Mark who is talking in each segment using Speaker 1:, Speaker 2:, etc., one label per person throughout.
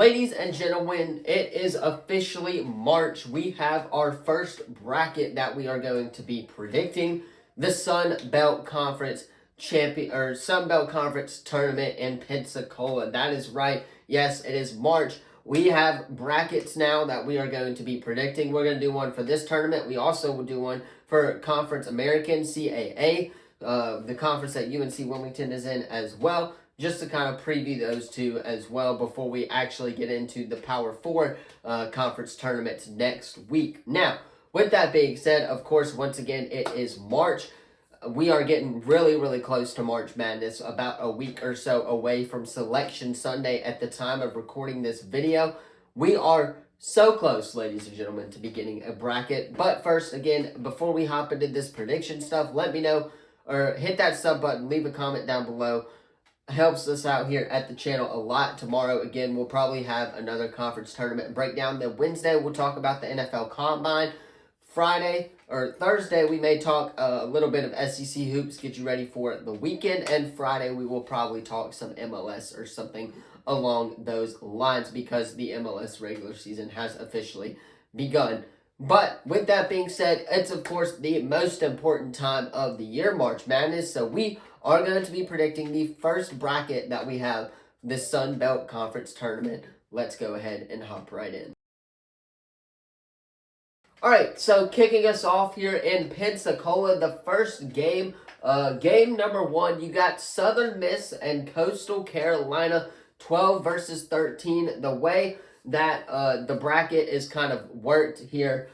Speaker 1: Ladies and gentlemen, it is officially March. We have our first bracket that we are going to be predicting. The Sun Belt Conference Sun Belt Conference tournament in Pensacola. That is right. Yes, it is March. We have brackets now that we are going to be predicting. We're going to do one for this tournament. We also will do one for Conference American, CAA, the conference that UNC Wilmington is in as well, just to kind of preview those two as well before we actually get into the Power 4 conference tournaments next week. Now, with that being said, of course, once again, it is March. We are getting really, really close to March Madness, about a week or so away from Selection Sunday at the time of recording this video. We are so close, ladies and gentlemen, to beginning a bracket. But first, again, before we hop into this prediction stuff, let me know or hit that sub button, leave a comment down below. Helps us out here at the channel a lot. Tomorrow, again, we'll probably have another conference tournament breakdown. Then Wednesday, we'll talk about the NFL Combine. Friday or Thursday, we may talk a little bit of SEC hoops, get you ready for the weekend. And Friday, we will probably talk some MLS or something along those lines because the MLS regular season has officially begun. But with that being said, it's of course the most important time of the year, March Madness. So we are going to be predicting the first bracket that we have, the Sun Belt Conference Tournament. Let's go ahead and hop right in. Alright, so kicking us off here in Pensacola, the first game, game number 1, you got Southern Miss and Coastal Carolina, 12 versus 13. The way that the bracket is kind of worked here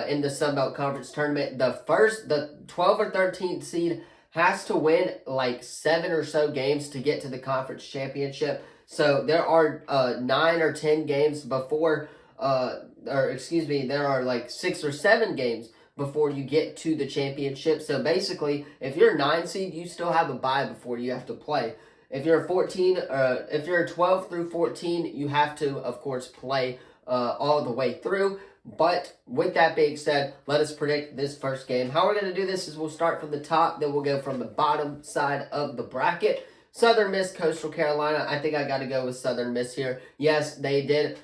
Speaker 1: in the Sun Belt Conference Tournament, the 12 or 13th seed has to win like 7 or so games to get to the conference championship. So there are 9 or 10 games before, there are like 6 or 7 games before you get to the championship. So basically, if you're a 9 seed, you still have a bye before you have to play. If you're if you're 12 through 14, you have to, of course, play all the way through. But with that being said, let us predict this first game. How we're going to do this is we'll start from the top, then we'll go from the bottom side of the bracket. Southern Miss, Coastal Carolina. I think I got to go with Southern Miss here. Yes, they did.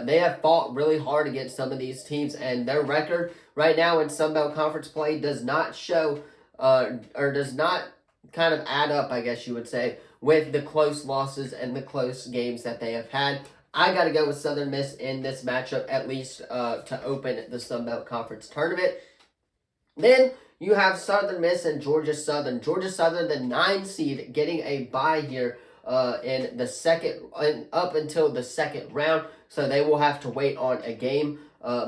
Speaker 1: They have fought really hard against some of these teams, and their record right now in Sun Belt Conference play does not show, or does not kind of add up, I guess you would say, with the close losses and the close games that they have had. I got to go with Southern Miss in this matchup, at least to open the Sun Belt Conference Tournament. Then you have Southern Miss and Georgia Southern. Georgia Southern, the 9 seed, getting a bye here in the second, up until the second round. So they will have to wait on a game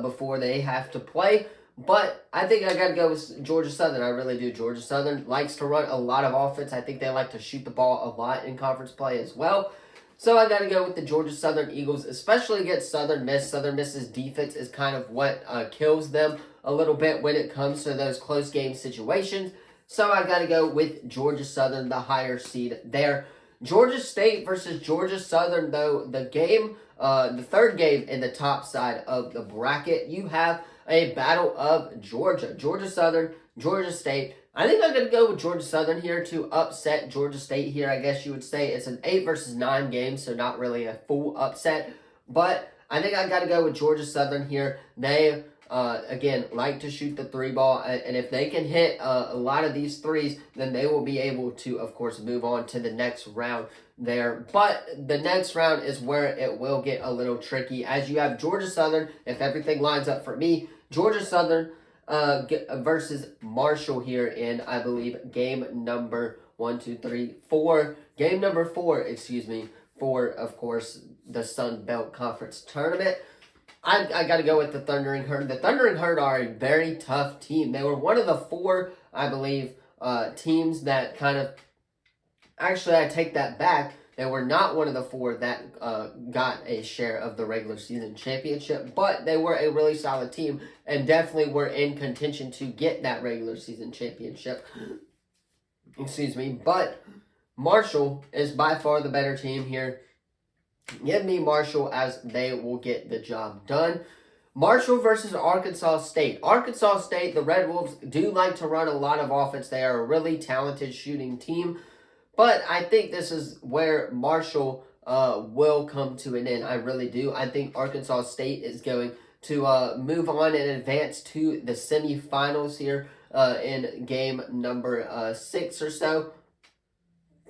Speaker 1: before they have to play. But I think I got to go with Georgia Southern. I really do. Georgia Southern likes to run a lot of offense. I think they like to shoot the ball a lot in conference play as well. So I got to go with the Georgia Southern Eagles, especially against Southern Miss. Southern Miss's defense is kind of what kills them a little bit when it comes to those close game situations. So I got to go with Georgia Southern, the higher seed there. Georgia State versus Georgia Southern, though, the game, the third game in the top side of the bracket, you have a battle of Georgia. Georgia Southern, Georgia State. I think I'm going to go with Georgia Southern here to upset Georgia State here, I guess you would say. It's an 8 versus 9 game, so not really a full upset. But I think I got to go with Georgia Southern here. They, again, like to shoot the 3 ball. And if they can hit a lot of these threes, then they will be able to, of course, move on to the next round there. But the next round is where it will get a little tricky. As you have Georgia Southern, if everything lines up for me, Georgia Southern versus Marshall here in, I believe, game number 4. Game number 4, excuse me, for, of course, the Sun Belt Conference Tournament. I got to go with the Thundering Herd. The Thundering Herd are a very tough team. They were one of the 4, I believe, teams that kind of, actually, I take that back. They were not one of the 4 that got a share of the regular season championship, but they were a really solid team and definitely were in contention to get that regular season championship. Excuse me. But Marshall is by far the better team here. Give me Marshall as they will get the job done. Marshall versus Arkansas State. Arkansas State, the Red Wolves, do like to run a lot of offense. They are a really talented shooting team. But I think this is where Marshall will come to an end. I really do. I think Arkansas State is going to move on and advance to the semifinals here in game number 6 or so.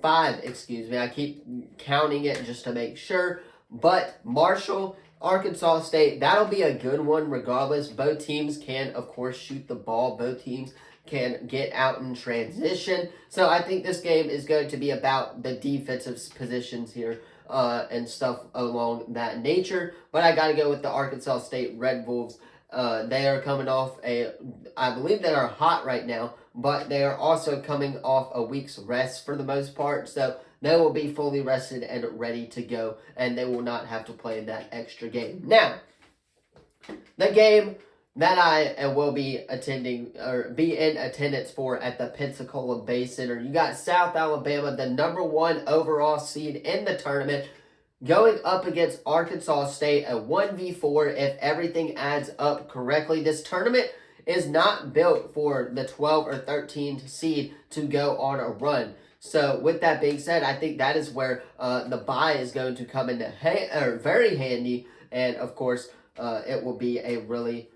Speaker 1: 5, excuse me. I keep counting it just to make sure. But Marshall, Arkansas State, that'll be a good one regardless. Both teams can, of course, shoot the ball. Both teams can get out in transition. So I think this game is going to be about the defensive positions here and stuff along that nature. But I got to go with the Arkansas State Red Wolves. They are coming off I believe they are hot right now, but they are also coming off a week's rest for the most part. So they will be fully rested and ready to go, and they will not have to play that extra game. Now, the game that I will be attending or be in attendance for at the Pensacola Bay Center, you got South Alabama, the #1 overall seed in the tournament, going up against Arkansas State, a 1v4 if everything adds up correctly. This tournament is not built for the 12 or 13 seed to go on a run. So with that being said, I think that is where the bye is going to come into very handy. And of course, it will be a really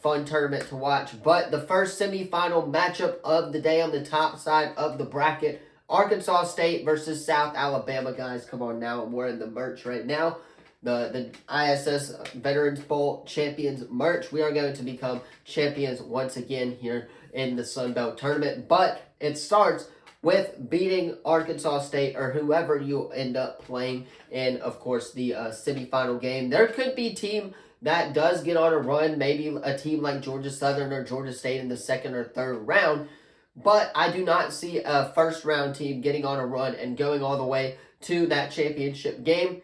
Speaker 1: fun tournament to watch. But the first semifinal matchup of the day on the top side of the bracket, Arkansas State versus South Alabama. Guys, come on now. I'm wearing the merch right now. The ISS Veterans Bowl Champions merch. We are going to become champions once again here in the Sun Belt Tournament. But it starts with beating Arkansas State or whoever you end up playing in, of course, the semifinal game. There could be a team that does get on a run, maybe a team like Georgia Southern or Georgia State in the second or third round. But I do not see a first-round team getting on a run and going all the way to that championship game.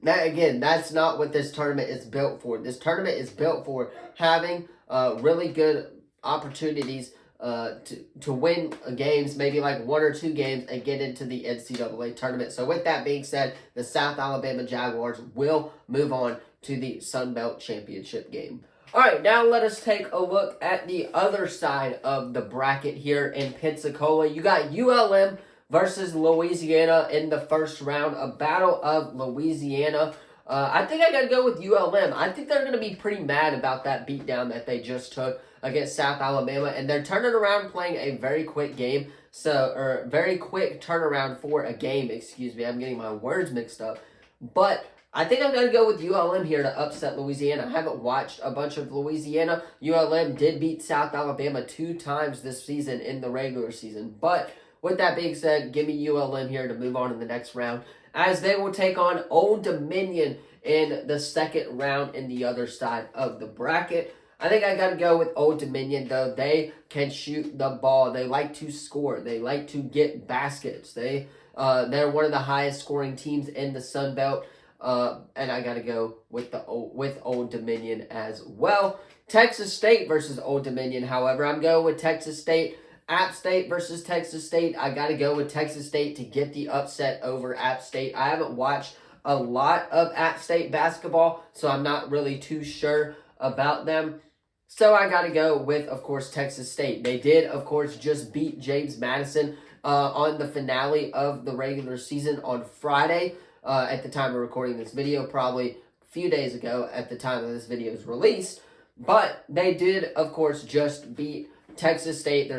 Speaker 1: That, again, that's not what this tournament is built for. This tournament is built for having really good opportunities to win games, maybe like 1 or 2 games, and get into the NCAA tournament. So with that being said, the South Alabama Jaguars will move on to the Sun Belt Championship game. All right, now let us take a look at the other side of the bracket here in Pensacola. You got ULM versus Louisiana in the first round, a battle of Louisiana. I think I got to go with ULM. I think they're going to be pretty mad about that beatdown that they just took against South Alabama, and they're turning around playing a very quick game, or very quick turnaround for a game, excuse me. I'm getting my words mixed up. But I think I'm going to go with ULM here to upset Louisiana. I haven't watched a bunch of Louisiana. ULM did beat South Alabama 2 times this season in the regular season. But with that being said, give me ULM here to move on in the next round, as they will take on Old Dominion in the second round in the other side of the bracket. I think I got to go with Old Dominion, though. They can shoot the ball. They like to score. They like to get baskets. They're one of the highest scoring teams in the Sun Belt. And I got to go with Old Dominion as well. Texas State versus Old Dominion, however, I'm going with Texas State. App State versus Texas State. I got to go with Texas State to get the upset over App State. I haven't watched a lot of App State basketball, so I'm not really too sure about them. So I got to go with, of course, Texas State. They did, of course, just beat James Madison on the finale of the regular season on Friday. At the time of recording this video, probably a few days ago at the time of this video's release. But they did, of course, just beat Texas State.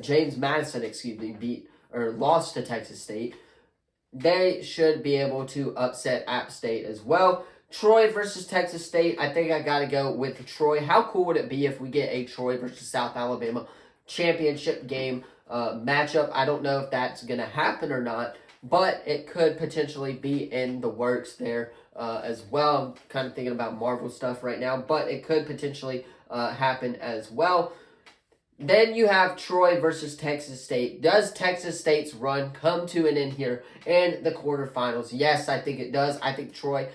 Speaker 1: James Madison, lost to Texas State. They should be able to upset App State as well. Troy versus Texas State. I think I got to go with Troy. How cool would it be if we get a Troy versus South Alabama championship game matchup? I don't know if that's going to happen or not, but it could potentially be in the works there as well. I'm kind of thinking about Marvel stuff right now, but it could potentially happen as well. Then you have Troy versus Texas State. Does Texas State's run come to an end here in the quarterfinals? Yes, I think it does. I think Troy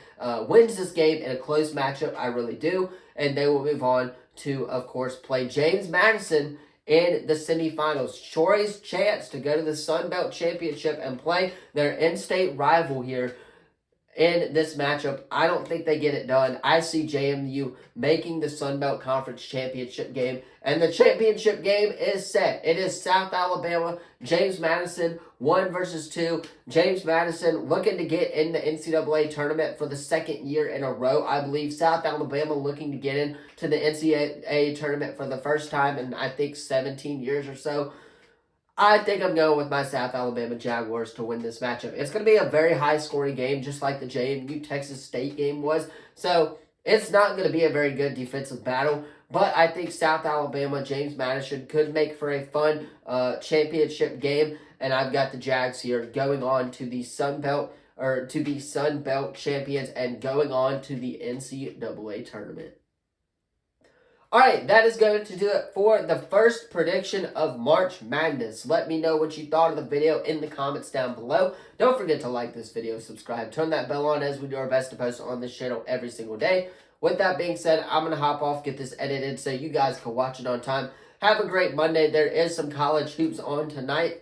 Speaker 1: wins this game in a close matchup. I really do. And they will move on to, of course, play James Madison in the semifinals. Troy's chance to go to the Sun Belt Championship and play their in-state rival here in this matchup. I don't think they get it done. I see JMU making the Sun Belt Conference Championship game, and the championship game is set. It is South Alabama, James Madison, 1 versus 2. James Madison looking to get in the NCAA tournament for the second year in a row, I believe. South Alabama looking to get into the NCAA tournament for the first time in, I think, 17 years or so. I think I'm going with my South Alabama Jaguars to win this matchup. It's going to be a very high-scoring game, just like the JMU Texas State game was. So it's not going to be a very good defensive battle. But I think South Alabama, James Madison could make for a fun championship game. And I've got the Jags here going on to the Sun Belt champions and going on to the NCAA tournament. Alright, that is going to do it for the first prediction of March Madness. Let me know what you thought of the video in the comments down below. Don't forget to like this video, subscribe, turn that bell on as we do our best to post on this channel every single day. With that being said, I'm going to hop off, get this edited so you guys can watch it on time. Have a great Monday. There is some college hoops on tonight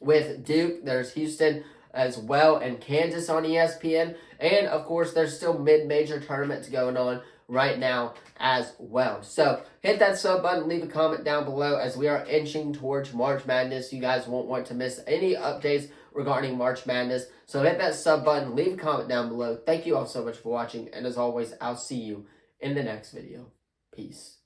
Speaker 1: with Duke. There's Houston as well and Kansas on ESPN. And, of course, there's still mid-major tournaments going on right now as well. So hit that sub button, leave a comment down below as we are inching towards March Madness. You guys won't want to miss any updates regarding March Madness. So hit that sub button, leave a comment down below. Thank you all so much for watching, and as always, I'll see you in the next video. Peace.